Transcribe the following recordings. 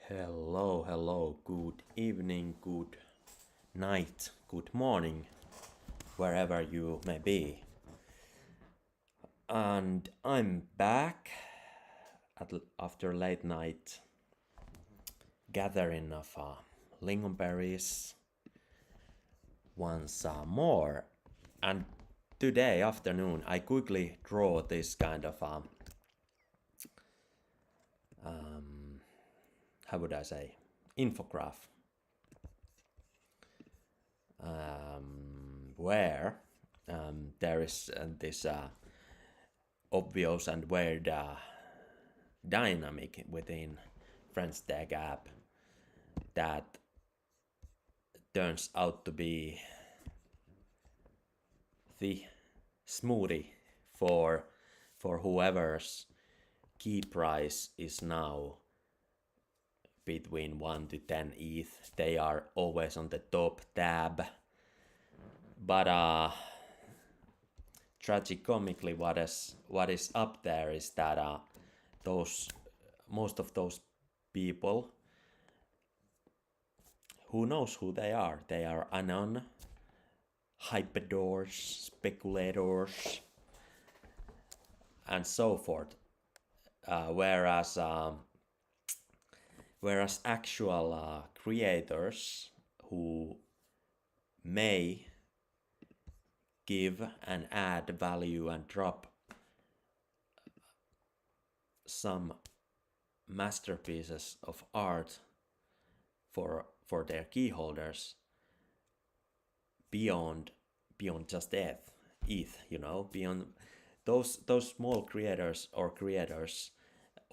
Hello, good evening, good night, good morning, wherever you may be. And I'm back after late night gathering of lingonberries once more. And today afternoon I quickly draw this kind of how would I say, infograph, where there is this obvious and weird dynamic within Friends Tag app that turns out to be the smoothie for whoever's key price is now between 1 to 10 ETH. They are always on the top tab. But tragicomically, what is up there is that most of those people, who knows who they are anon, hypedors, speculators, and so forth. Whereas actual creators who may give and add value and drop some masterpieces of art for their key holders beyond just ETH, beyond those small creators or creators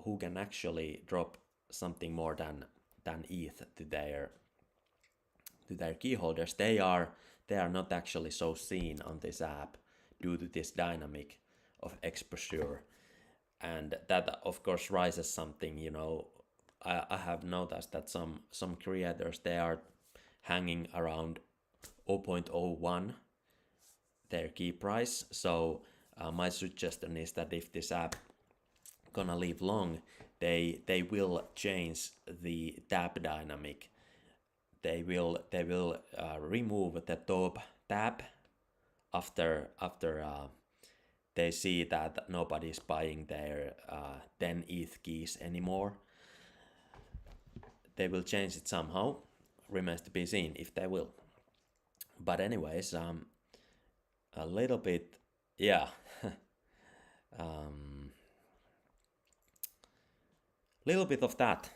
who can actually drop something more than ETH to their key holders. They are not actually so seen on this app due to this dynamic of exposure, and that of course raises something. I have noticed that some creators, they are hanging around 0.01 their key price. So my suggestion is that if this app gonna live long, they will change the tab dynamic. They will remove the top tab after they see that nobody's buying their 10 ETH keys anymore. They will change it somehow. Remains to be seen if they will. But anyways, a little bit, yeah. Little bit of that.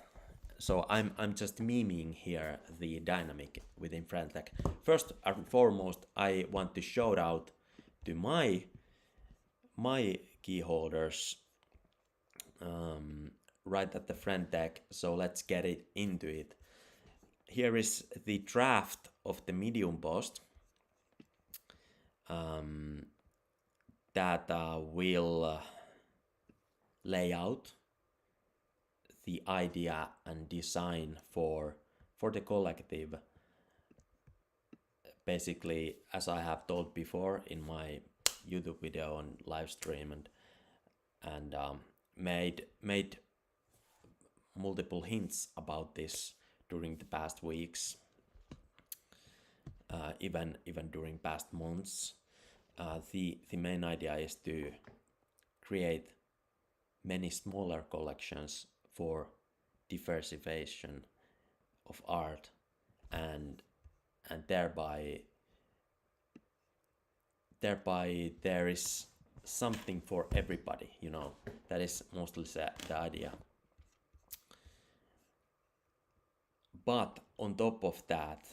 So I'm just memeing here the dynamic within FriendTech. First and foremost, I want to shout out to my key holders right at the FriendTech. So let's get it into it. Here is the draft of the Medium post that will lay out the idea and design for the collective. Basically, as I have told before in my YouTube video and live stream, and made multiple hints about this during the past weeks, even during past months. The main idea is to create many smaller collections for diversification of art, and thereby there is something for everybody. That is mostly the idea. But on top of that,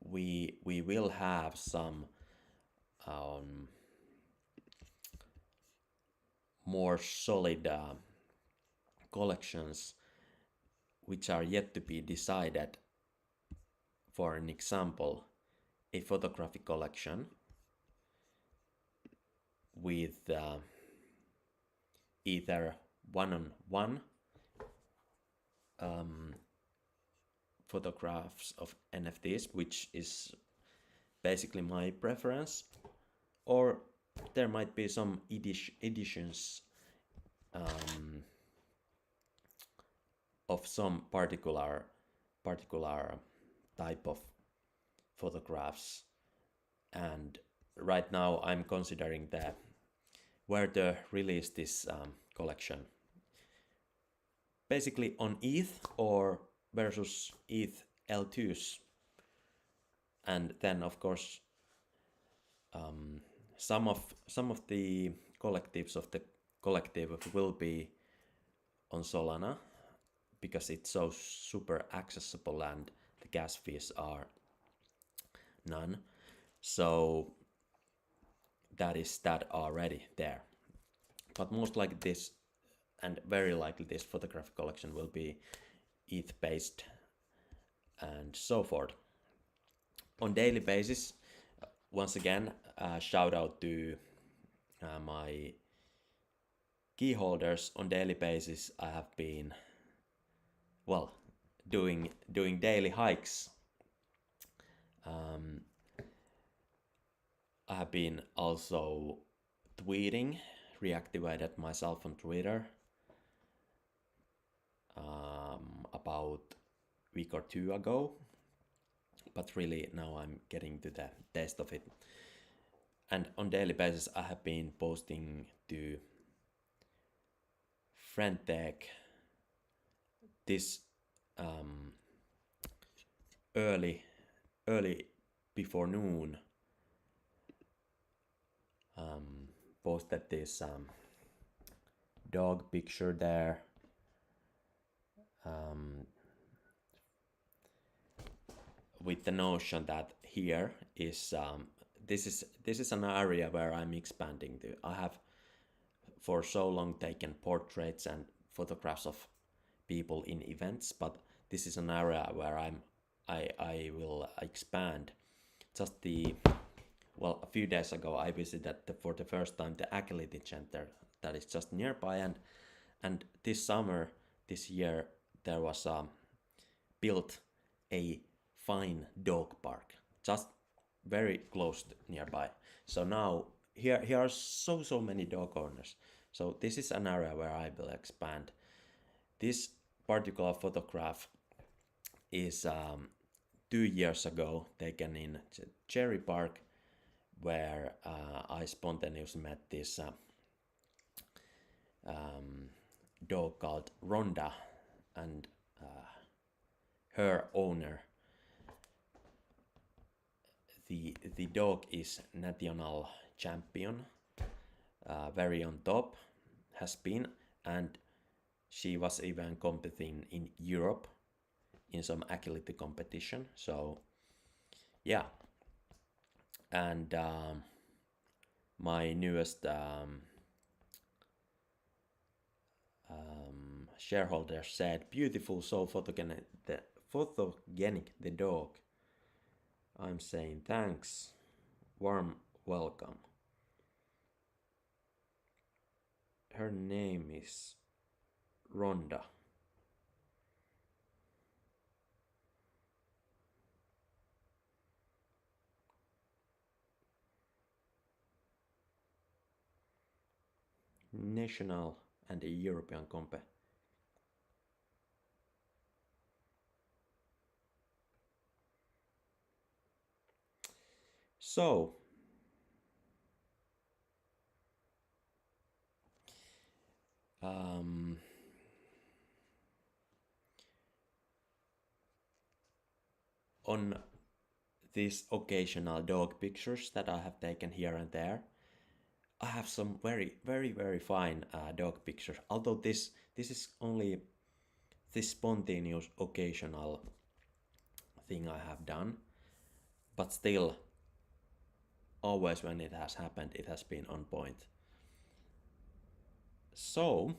we will have some more solid collections which are yet to be decided. For an example, a photography collection with either one-on-one photographs of NFTs, which is basically my preference, or there might be some editions of some particular type of photographs. And right now I'm considering where to release this collection. Basically on ETH or versus ETH L2s. And then of course some of the collectives of the collective will be on Solana because it's so super accessible and the gas fees are none. So that is that already there. But most likely this, and very likely this photographic collection will be ETH based and so forth. On daily basis, once again, shout out to my key holders. On daily basis, I have been, well, doing daily hikes. I have been also tweeting, reactivated myself on Twitter about a week or two ago, but really now I'm getting to the taste of it. And on daily basis I have been posting to Frentech this early before noon. Posted this dog picture there. With the notion that here is this is an area where I'm expanding to. I have for so long taken portraits and photographs of people in events, but this is an area where I will expand. Just a few days ago I visited for the first time the Agility Center that is just nearby, and this year there was built a fine dog park just very close nearby. So now here are so many dog owners. So this is an area where I will expand. This particular photograph is 2 years ago taken in Cherry Park, where I spontaneously met this dog called Rhonda and her owner. The dog is national champion, very on top, has been, and she was even competing in Europe in some agility competition. So yeah, and my newest shareholder said, "Beautiful, so photogenic, the dog." I'm saying thanks, warm welcome. Her name is Rhonda. National and a European company. So on these occasional dog pictures that I have taken here and there, I have some very fine dog pictures. Although this is only this spontaneous occasional thing I have done, but still, always when it has happened, it has been on point. So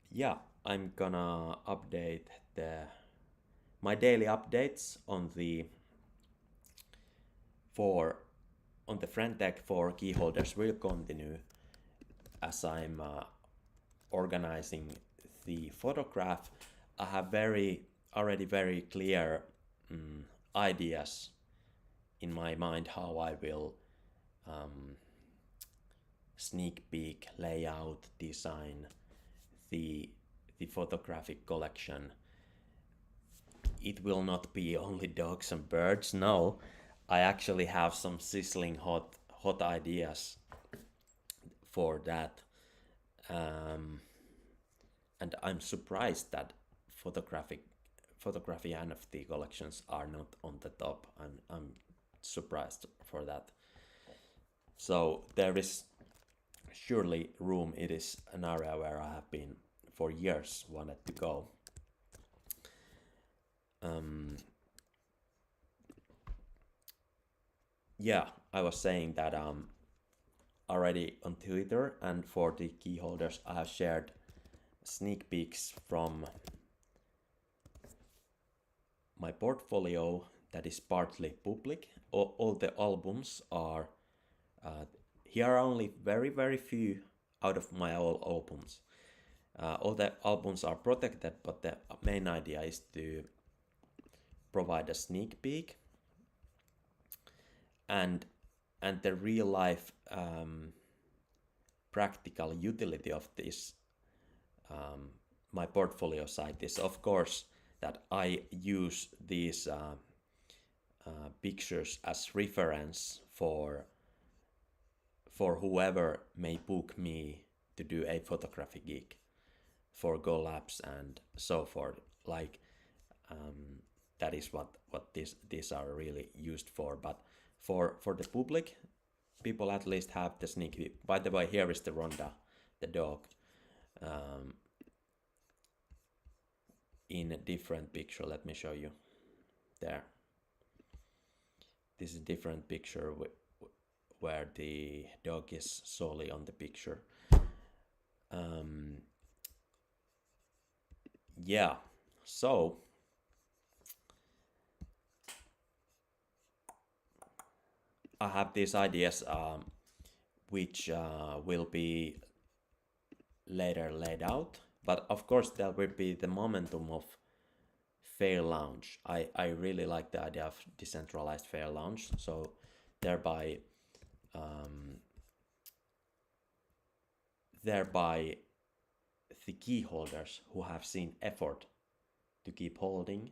yeah, I'm gonna update my daily updates on the Frentech for key holders will continue as I'm organizing the photograph. I have already very clear ideas in my mind how I will sneak peek, layout, design the photographic collection. It will not be only dogs and birds. No, I actually have some sizzling hot ideas for that. And I'm surprised that photography NFT collections are not on the top. I'm surprised for that. So there is surely room. It is an area where I have been for years wanted to go. Yeah, I was saying that already on Twitter, and for the key holders, I have shared sneak peeks from my portfolio that is partly public. All the albums are here are only very few out of my all albums. All the albums are protected, but the main idea is to provide a sneak peek and the real life practical utility of this my portfolio site is, of course, that I use these pictures as reference for whoever may book me to do a photography gig, for collabs and so forth. Like that is what these are really used for. But for the public, people at least have the sneak peek. By the way, here is the Rhonda, the dog, in a different picture. Let me show you. There. This is a different picture where the dog is solely on the picture. Yeah, so I have these ideas which will be later laid out, but of course there will be the momentum of fair launch. I really like the idea of decentralized fair launch, so thereby the key holders who have seen effort to keep holding,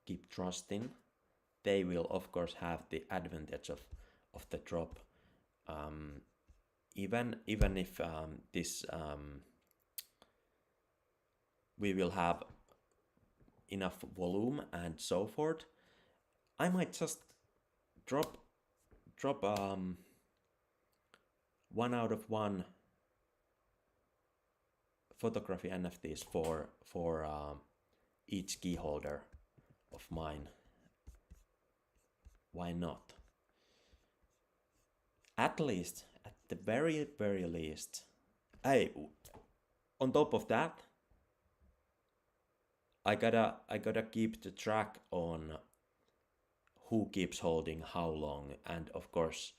keep trusting, they will of course have the advantage of the drop. Even if this we will have enough volume and so forth, I might just drop 1 out of 1 photography NFTs for each key holder of mine. Why not? At least, at the very least. Hey, on top of that, I gotta keep the track on who keeps holding how long, and of course,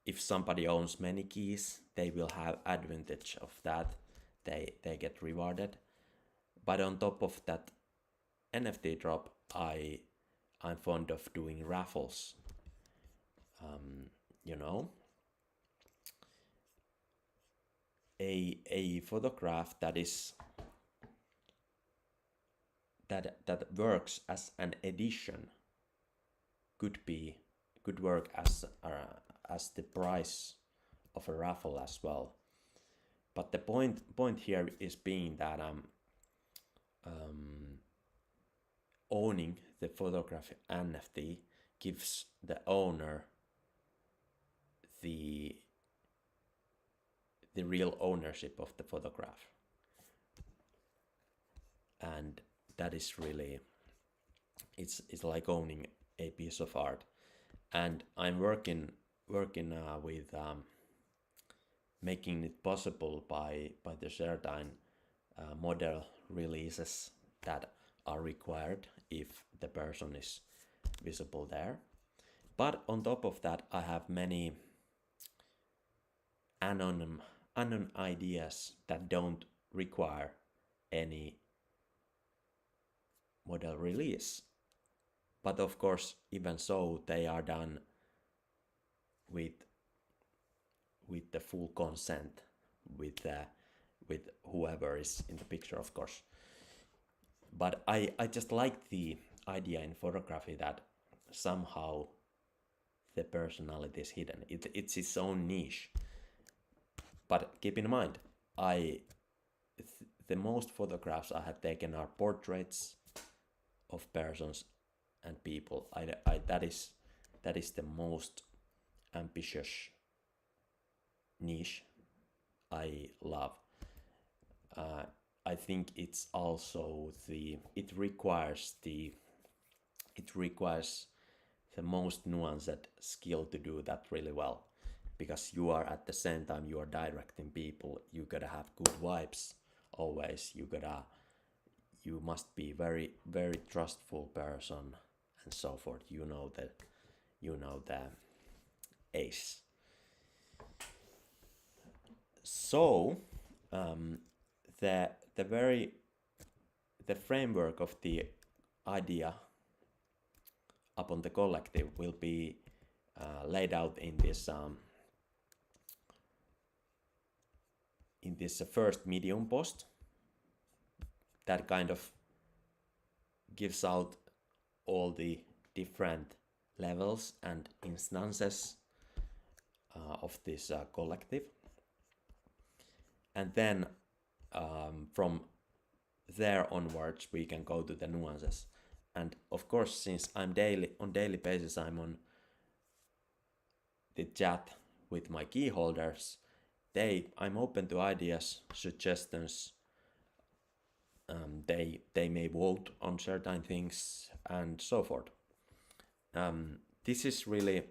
if somebody owns many keys, they will have advantage of that. They get rewarded. But on top of that NFT drop, I'm fond of doing raffles. A photograph that works as an edition could work as the price of a raffle as well. But the point here is being that owning the photograph NFT gives the owner the real ownership of the photograph, and that is really it's like owning a piece of art. And I'm working with making it possible by the certain model releases that are required if the person is visible there. But on top of that, I have many anon ideas that don't require any model release. but of course, even so, they are done with the full consent with whoever is in the picture, of course. But I just like the idea in photography that somehow the personality is hidden. It's its own niche. But keep in mind, the most photographs I have taken are portraits of persons and people. That is the most ambitious niche I love. I think it's also it requires the most nuanced skill to do that really well, because you are at the same time you are directing people. You gotta have good vibes always. You must be very, very trustful person and so forth. You know the ace. So the framework of the idea upon the collective will be laid out in this first Medium post that kind of gives out all the different levels and instances of this collective. And then from there onwards we can go to the nuances. And of course, since on daily basis I'm on the chat with my key holders, I'm open to ideas, suggestions. They may vote on certain things and so forth. This is really,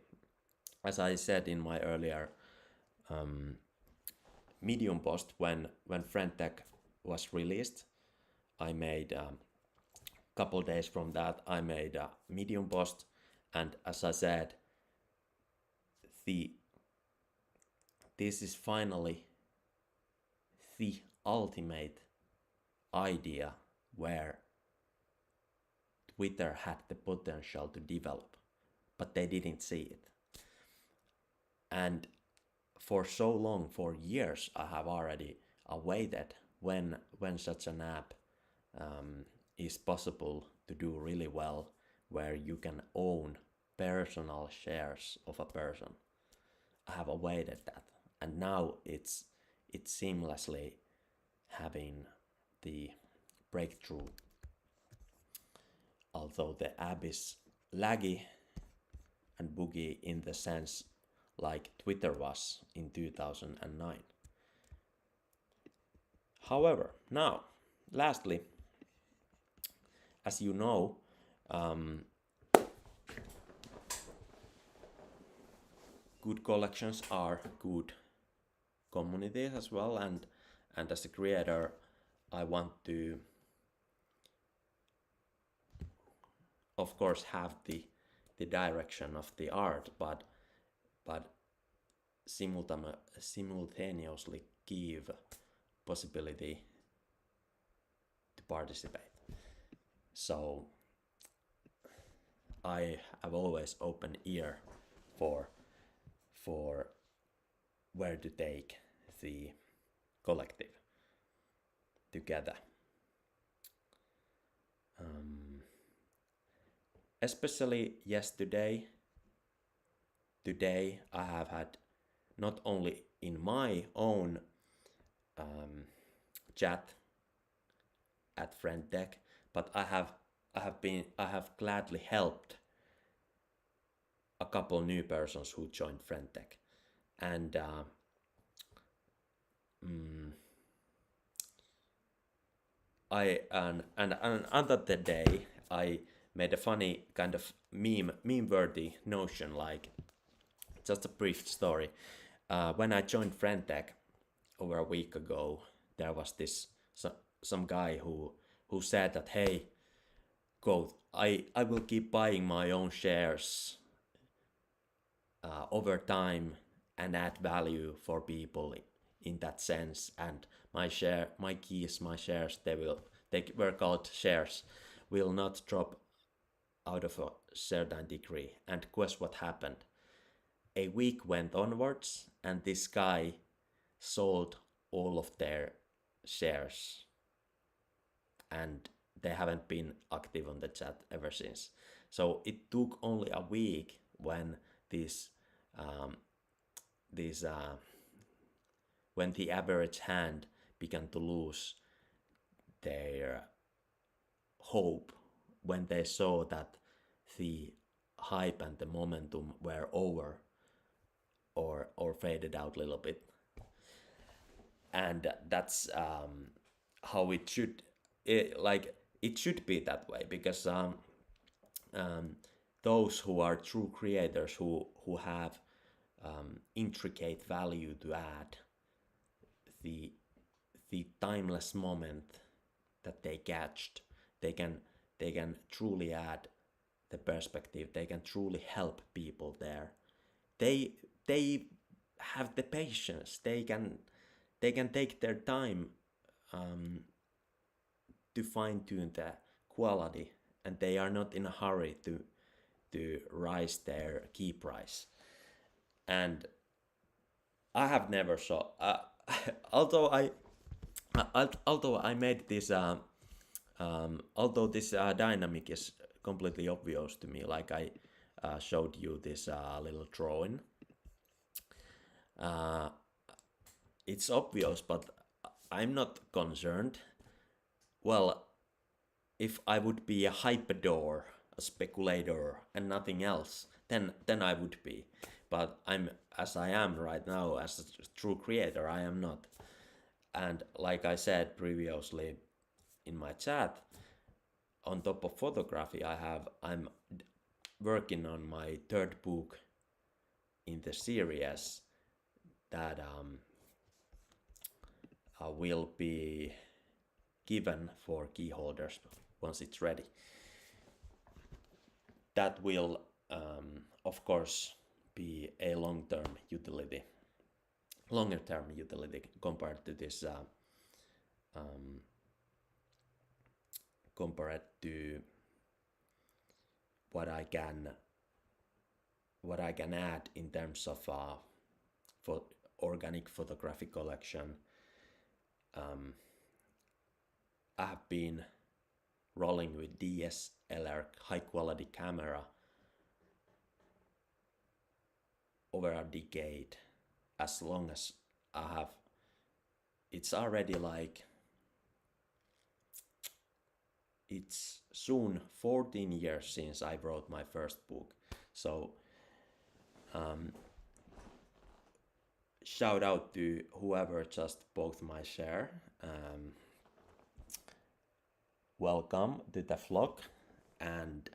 as I said in my earlier Medium post, when FriendTech was released, I made couple days from that I made a Medium post, and as I said, this is finally the ultimate idea where Twitter had the potential to develop, but they didn't see it. And for so long, for years, I have already awaited when such an app is possible to do really well, where you can own personal shares of a person. I have awaited that, and now it's seamlessly having the breakthrough. Although the app is laggy and buggy in the sense like Twitter was in 2009. However, now, lastly, as you know, good collections are good communities as well, and as a creator, I want to, of course, have the direction of the art, but simultaneously give possibility to participate. So I have always open ear for where to take the collective together. Especially yesterday, today I have had not only in my own chat at FriendTech, but I have gladly helped a couple new persons who joined FriendTech, and under the day I made a funny kind of meme-worthy notion, like just a brief story. When I joined FriendTech over a week ago, there was some guy who said that, hey, quote, I will keep buying my own shares over time and add value for people in that sense, and my shares, they were called shares, will not drop out of a certain degree. And guess what happened? A week went onwards, and this guy sold all of their shares, and they haven't been active on the chat ever since. So it took only a week when um, when the average hand began to lose their hope, when they saw that the hype and the momentum were over or faded out a little bit. And that's how it should it should be that way, because those who are true creators, who have intricate value to add, the timeless moment that they catched, they can truly add the perspective. They can truly help people there. They have the patience. They can take their time to fine tune the quality, and they are not in a hurry to rise their key price. And I have never saw although I made this although this dynamic is completely obvious to me, like I showed you this little drawing. It's obvious, but I'm not concerned. Well, if I would be a hyperdor, a speculator, and nothing else, then I would be. But I'm, as I am right now, as a true creator, I am not. And like I said previously in my chat, on top of photography, I'm working on my third book in the series that will be given for key holders once it's ready. That will, of course, be a longer term utility compared to this, compared to what I can add in terms of for organic photography collection. I have been rolling with DSLR high quality camera over a decade, as long as I have. It's already like, it's soon 14 years since I wrote my first book. So shout out to whoever just bought my share. Welcome to the vlog. And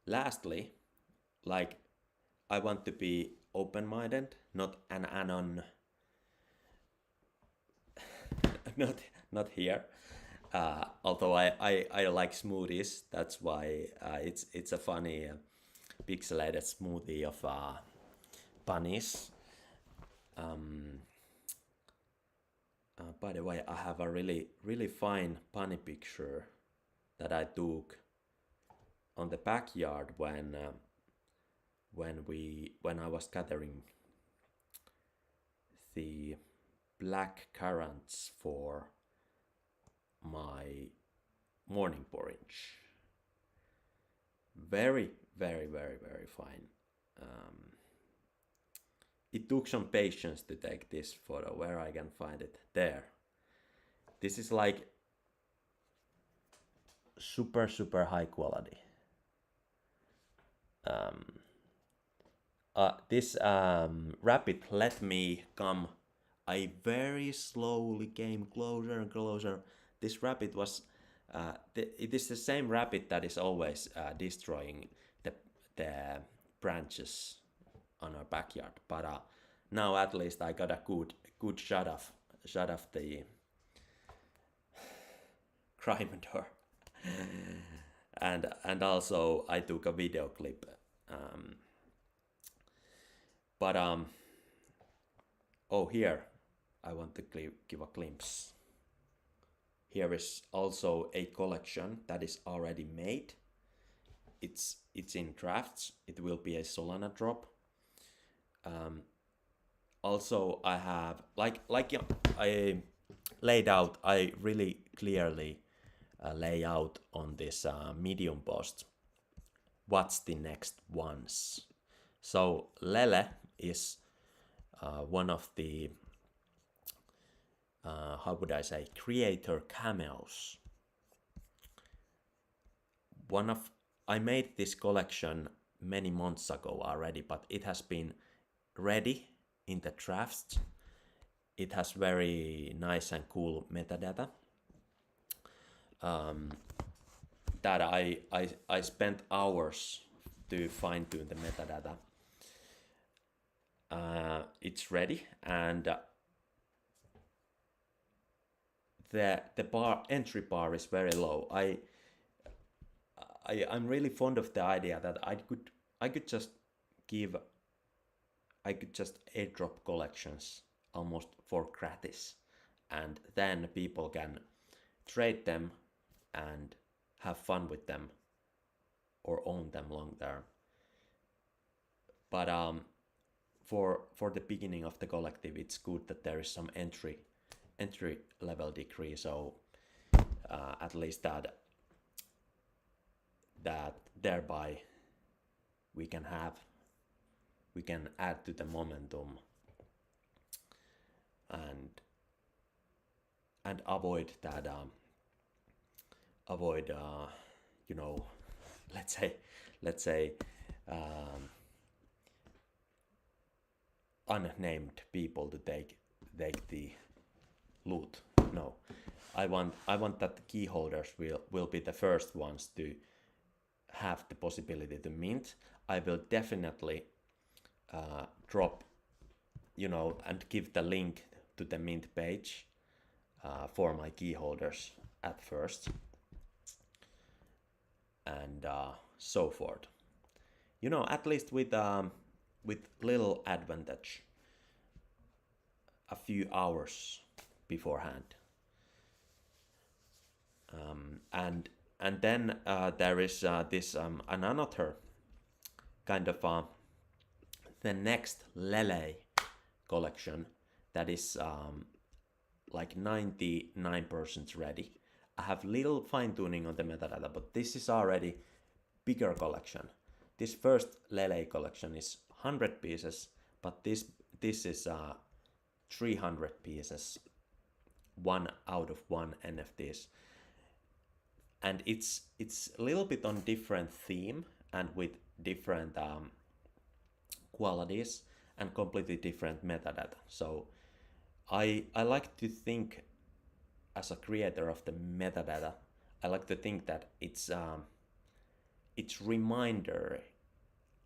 lastly, like, I want to be open-minded, not an anon, not here. Although I like smoothies, that's why it's a funny pixelated smoothie of bunnies. By the way, I have a really fine bunny picture that I took on the backyard when I was gathering the black currants for my morning porridge. Very fine. It took some patience to take this photo. Where I can find it? There. This is like super high quality. This rabbit let me come. I very slowly came closer and closer. This rabbit was, it is the same rabbit that is always destroying the branches on our backyard. But now at least I got a good shot of the crime door. and also I took a video clip. Oh, here I want to give a glimpse. Here is also a collection that is already made. it's in drafts. It will be a Solana drop. Also, I have I laid out. I really clearly lay out on this Medium post what's the next ones. So Lele is one of the how would I say, creator cameos. I made this collection many months ago already, but it has been ready in the drafts. It has very nice and cool metadata that I spent hours to fine tune the metadata. It's ready, and the entry bar is very low. I'm really fond of the idea that I could just airdrop collections almost for gratis, and then people can trade them and have fun with them or own them long term. But for the beginning of the collective, it's good that there is some entry level decree, so at least that thereby we can add to the momentum and avoid that you know, let's say unnamed people to take the loot. No, I want that the key holders will be the first ones to have the possibility to mint. I will definitely drop, you know, and give the link to the mint page for my key holders at first, and so forth. You know, at least with little advantage, a few hours beforehand. And then there is this another kind of the next Lele collection that is like 99% ready. I have little fine tuning on the metadata, but this is already bigger collection. This first Lele collection is 100 pieces, but this is 300 pieces, 1 out of 1 NFTs. And it's a little bit on different theme and with different qualities and completely different metadata. So I like to think, as a creator of the metadata, I like to think that it's reminder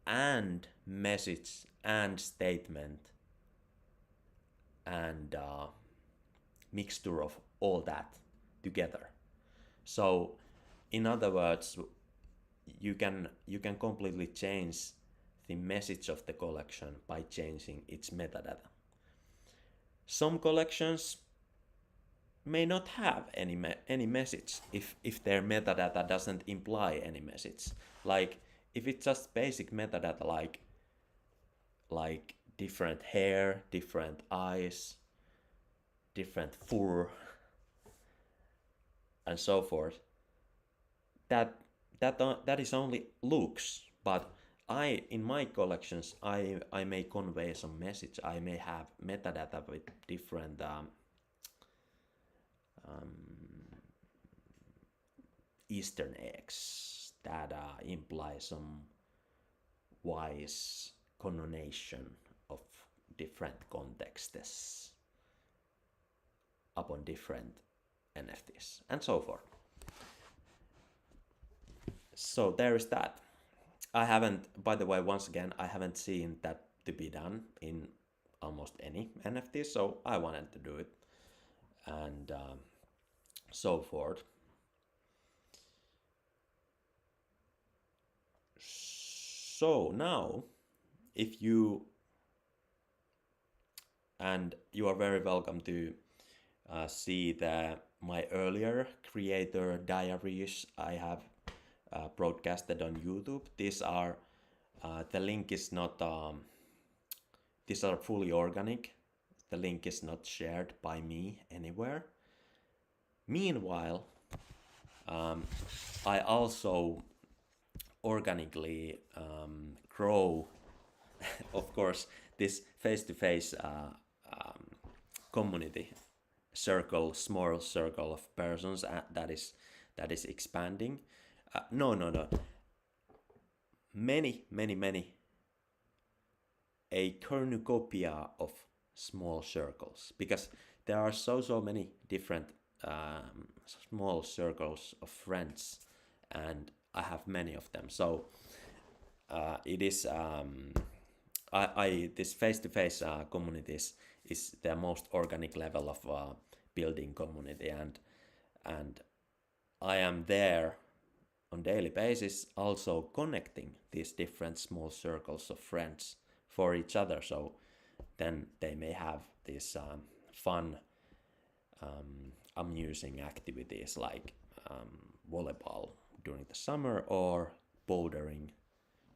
and message and statement and mixture of all that together. So in other words, you can completely change the message of the collection by changing its metadata. Some collections may not have any message if their metadata doesn't imply any message. Like if it's just basic metadata like different hair, different eyes, different fur, and so forth, that is only looks. But in my collections, I may convey some message. I may have metadata with different Eastern eggs that imply some wise connotation of different contexts upon different NFTs and so forth. So there is that. I haven't, by the way, once again, I haven't seen that to be done in almost any NFT, so I wanted to do it, and so forth. So now, if you, and you are very welcome to see my earlier creator diaries. I have broadcasted on YouTube. These are the link is not. These are fully organic. The link is not shared by me anywhere. Meanwhile, I also organically grow, of course, this face-to-face community circle, small circle of persons that is expanding. No. Many. A cornucopia of small circles, because there are so many different small circles of friends, and I have many of them. So it is I this face-to-face communities is the most organic level of building community, and I am there on daily basis also connecting these different small circles of friends for each other, so then they may have these fun amusing activities like volleyball during the summer or bouldering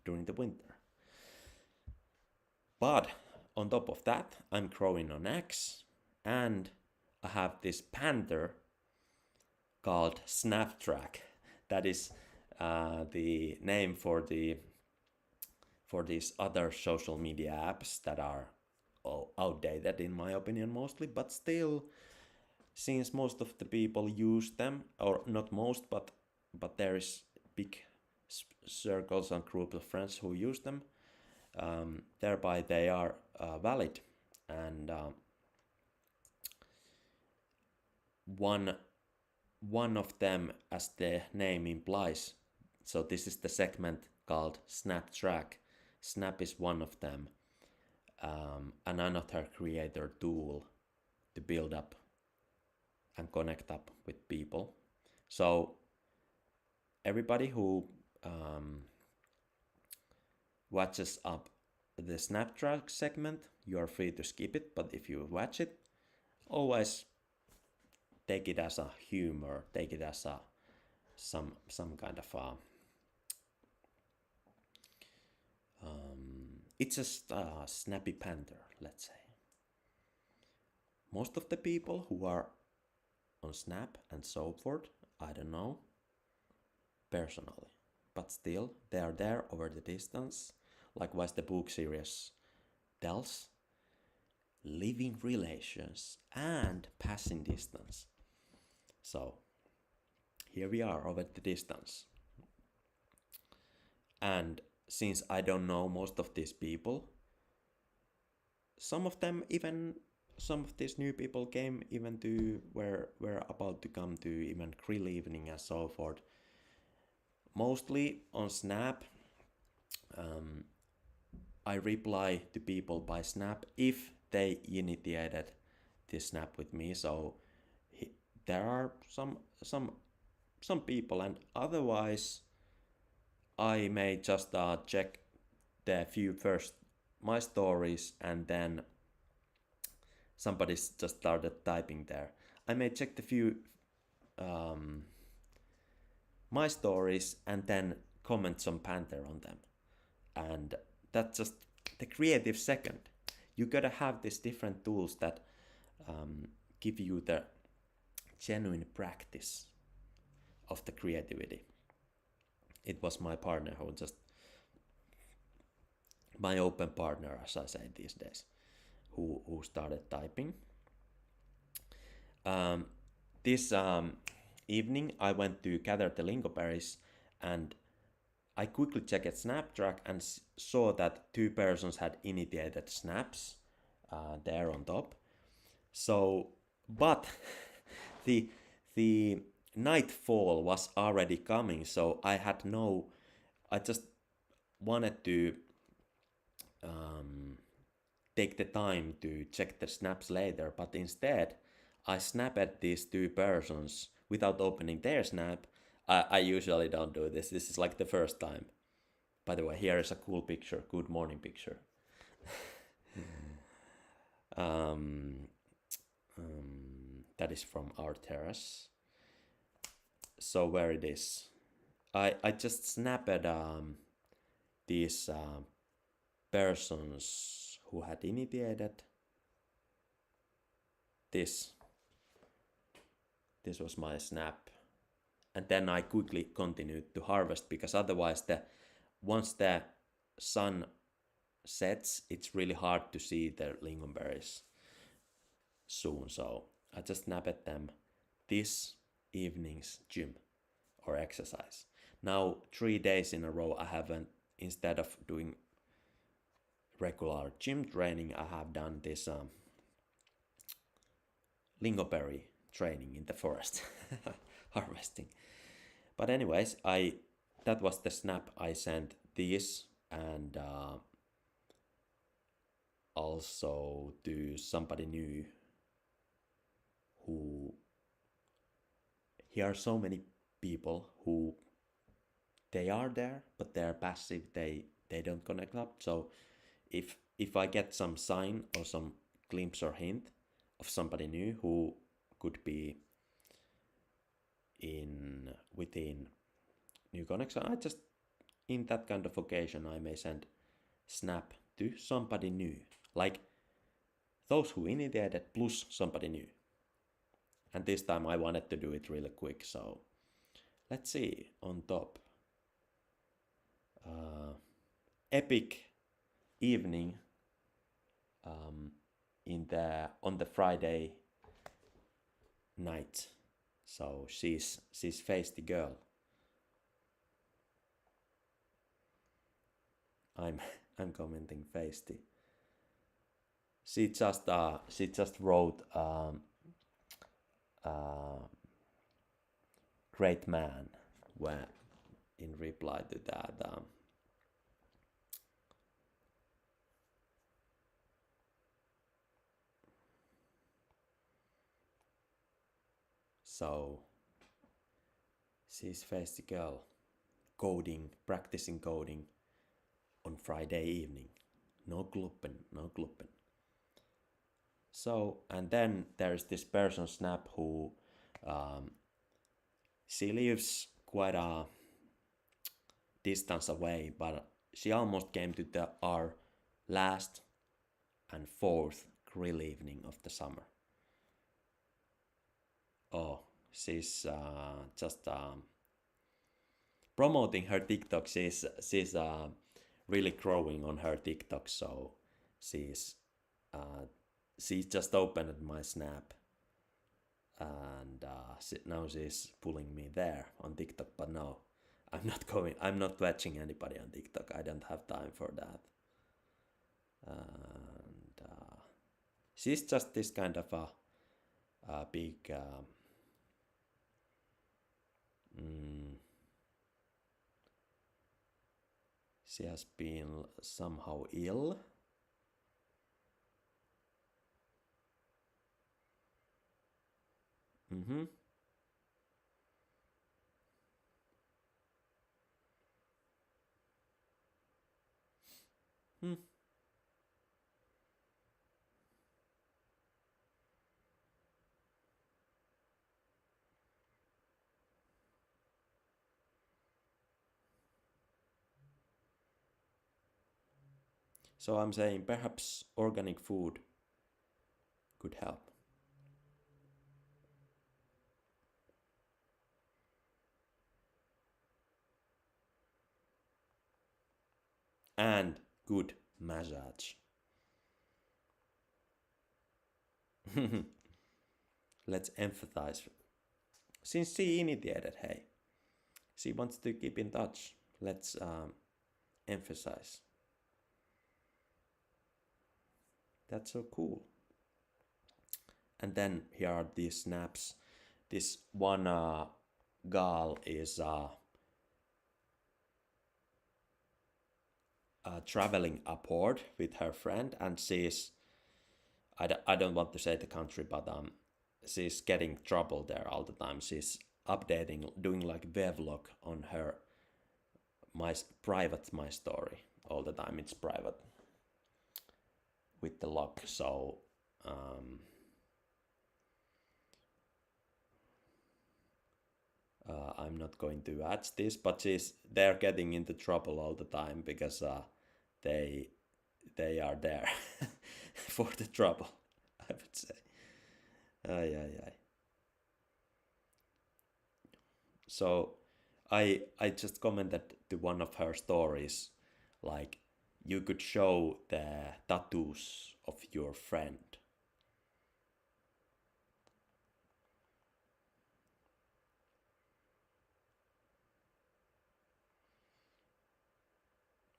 during the winter. But on top of that, I'm growing an axe, and I have this panther called Snaptrack. That is the name for these other social media apps that are outdated in my opinion mostly, but still, since most of the people use them, or not most, but there is big circles and groups of friends who use them, thereby they are valid, and one of them, as the name implies, so this is the segment called Snaptrack. Snap is one of them, and another creator tool to build up and connect up with people. So everybody who watches up the Snaptrack segment, you are free to skip it, but if you watch it, always take it as a humor, take it as a some kind of a it's just a snappy panther, let's say. Most of the people who are on Snap and so forth, I don't know personally, but still they are there over the distance. Likewise, the book series tells, living relations and passing distance. So here we are over the distance, and since I don't know most of these people, some of these new people came even to were about to come to even grill evening and so forth. Mostly on Snap, I reply to people by Snap if they initiated this Snap with me. So there are some people, and otherwise I may just check the few first my stories, and then somebody just started typing there. I may check the few my stories and then comment some panther on them, and that's just the creative second. You gotta have these different tools that give you the genuine practice of the creativity. It was my partner who just, my open partner, as I say these days, who started typing. This evening I went to gather the lingo berries, and I quickly checked Snaptrack and saw that 2 persons had initiated snaps there on top. So, but the nightfall was already coming, so I just wanted to take the time to check the snaps later, but instead I snapped these 2 persons without opening their snap. I usually don't do this. This is like the first time. By the way, here is a cool picture, good morning picture. That is from our terrace. So where it is, I just snapped these persons who had initiated this. This was my snap, and then I quickly continued to harvest, because otherwise once the sun sets, it's really hard to see the lingonberries soon. So I just snapped them this evening's gym or exercise. Now 3 days in a row I haven't, instead of doing regular gym training, I have done this lingonberry training in the forest, harvesting. But anyways, that was the snap I sent this, and also to somebody new who, here are so many people who they are there but they're passive, they don't connect up. So if I get some sign or some glimpse or hint of somebody new who could be within new connection, I just, in that kind of occasion, I may send snap to somebody new, like those who initiated plus somebody new. And this time I wanted to do it really quick, so let's see. On top, epic evening on the Friday night. So she's feisty girl. I'm commenting feisty. She just wrote great man when in reply to that. So she's feisty girl, practicing coding on Friday evening. No gluppen. So, and then there's this person snap who she lives quite a distance away, but she almost came to our last and fourth grill evening of the summer. Oh, she's just promoting her TikTok. She's really growing on her TikTok, so she's just opened my snap, and now she's pulling me there on TikTok. But no, I'm not watching anybody on TikTok. I don't have time for that. And she's just this kind of a big she has been somehow ill. So I'm saying perhaps organic food could help. And good massage. Let's emphasize. Since she initiated, hey, she wants to keep in touch. Let's emphasize. That's so cool. And then here are these snaps. This one gal is traveling abroad with her friend, and she's, I don't want to say the country, but she's getting trouble there all the time. She's updating, doing like vlog on her my story all the time. It's private with the lock. So I'm not going to watch this, but they're getting into trouble all the time because they they are there for the trouble, I would say. Ay, ay, ay. So I just commented to one of her stories, like you could show the tattoos of your friend.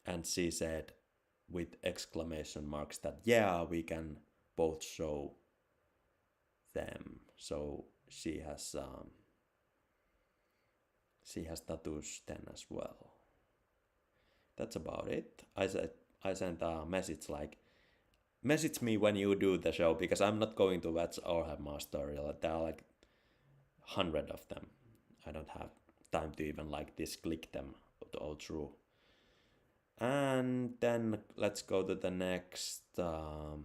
And she said with exclamation marks that yeah, we can both show them. So she has tattoos then as well. That's about it. I sent a message like message me when you do the show because I'm not going to watch or have master. There are like 100 of them. I don't have time to even like this click them all through. And then let's go to the next. Uh,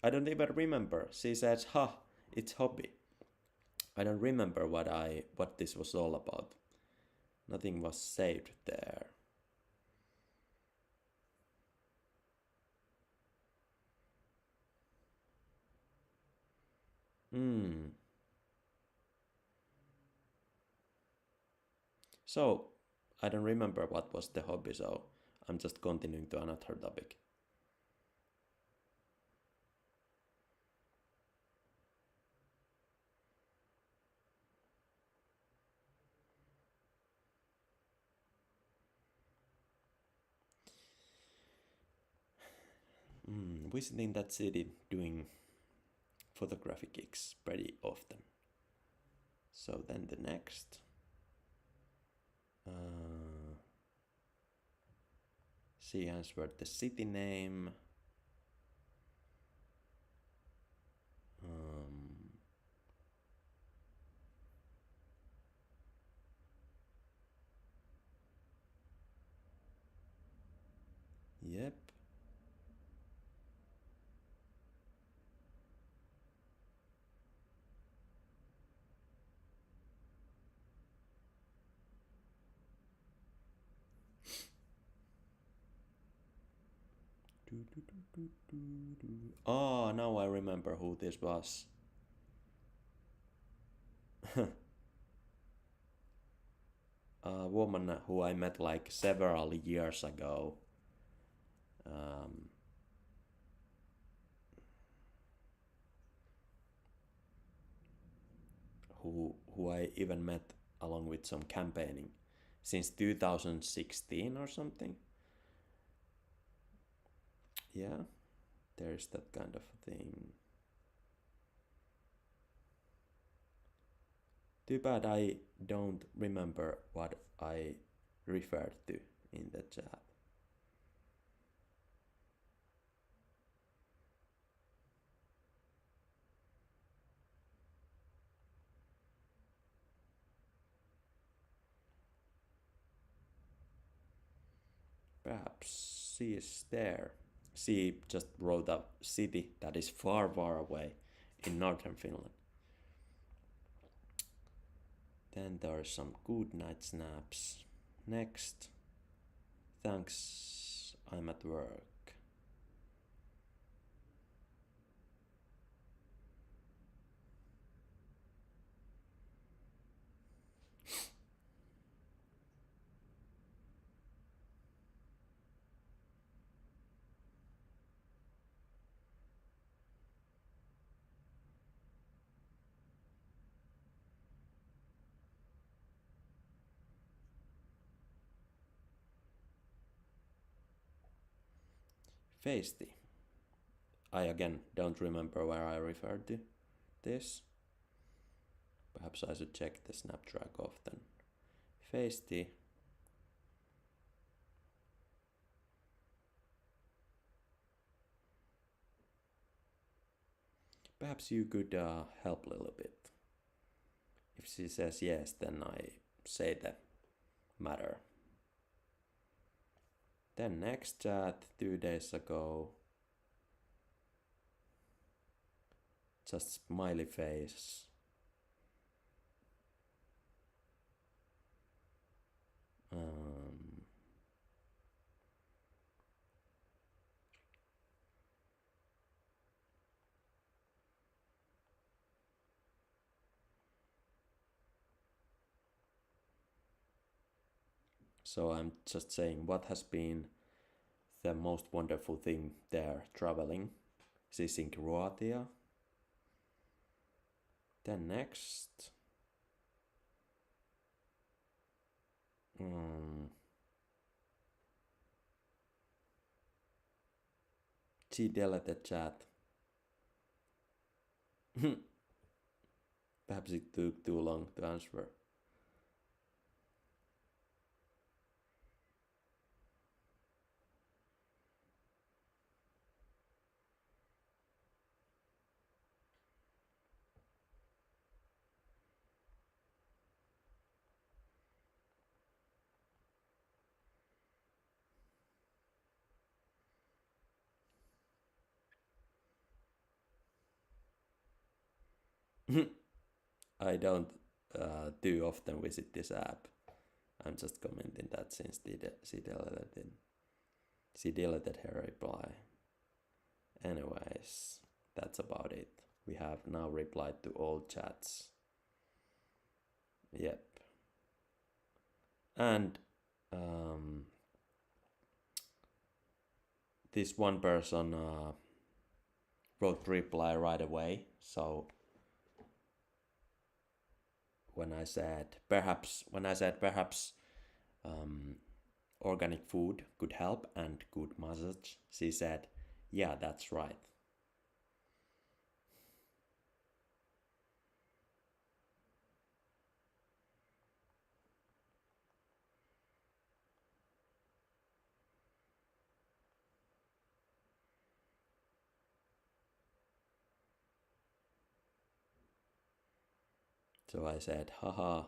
I don't even remember. She says, "Ha, it's hobby." I don't remember what this was all about. Nothing was saved there. So I don't remember what was the hobby. So I'm just continuing to another topic. Visiting that city, doing photography gigs pretty often. So then the next. She answered the city name. Yep. Oh, now I remember who this was. A woman who I met like several years ago. Who I even met along with some campaigning since 2016 or something. Yeah, there's that kind of thing. Too bad I don't remember what I referred to in the chat. Perhaps she is there. She just wrote a city that is far, far away in northern Finland. Then there are some good night snaps. Next. Thanks, I'm at work. Feisty. I again don't remember where I referred to this. Perhaps I should check the Snaptrack often. Feisty. Perhaps you could help a little bit. If she says yes, then I say the matter. Then next chat 2 days ago. Just smiley face. So I'm just saying, what has been the most wonderful thing there traveling? Is in Croatia. Then next. She deleted chat. Perhaps it took too long to answer. I don't too often visit this app. I'm just commenting that since she deleted her reply. Anyways, that's about it. We have now replied to all chats. Yep. And this one person wrote reply right away. So when I said perhaps organic food could help and good massage, she said, yeah, that's right. So I said, haha,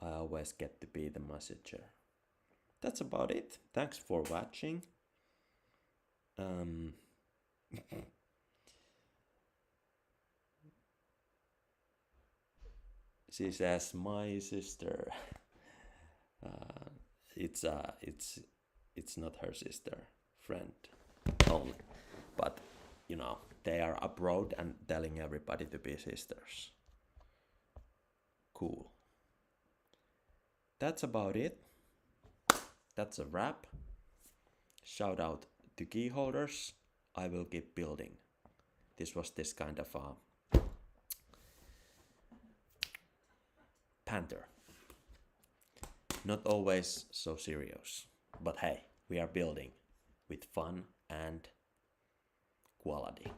I always get to be the messenger. That's about it. Thanks for watching. She says, my sister. It's not her sister, friend only. But, you know, they are abroad and telling everybody to be sisters. Cool. That's about it. That's a wrap. Shout out to key holders. I will keep building. This was this kind of banter. Not always so serious. But hey, we are building with fun and quality.